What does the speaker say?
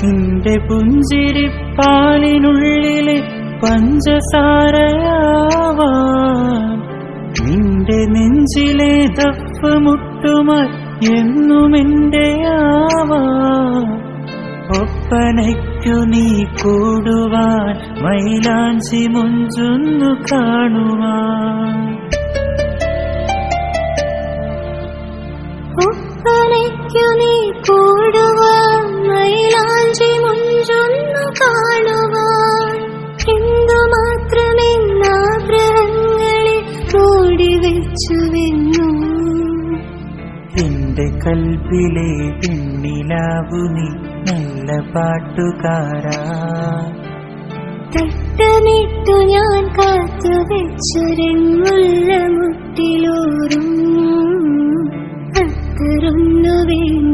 നിന്റെ പുഞ്ചിരിപ്പാലിനുള്ളിലെ പഞ്ചസാരയാവാൻ, നിന്റെ നെഞ്ചിലെ ദഫ് മുട്ടുമായി എന്നും എന്റെ ആവാൻ. ഒപ്പനയ്ക്കു നീ കൂടുവാൻ, മൈലാഞ്ചി മുഞ്ചുന്നു കാണുവാൻ. ഒപ്പനയ്ക്കു നീ കൂടുവാൻ, മൈലാഞ്ചി മുഞ്ചുന്നു കാണുവാൻ. എന്തുമാത്രമെന്നാഗ്രഹങ്ങളെ ഓടിവെച്ചുവെന്നു എന്റെ കൽബിലെ പിന്നിലാവു നീ നല്ല പാട്ടുകാരാ. തട്ടമിട്ടു ഞാൻ കാത്തുവെച്ചൊരെന്നുള്ള മുട്ടിലൂറും അത്തറൊന്നു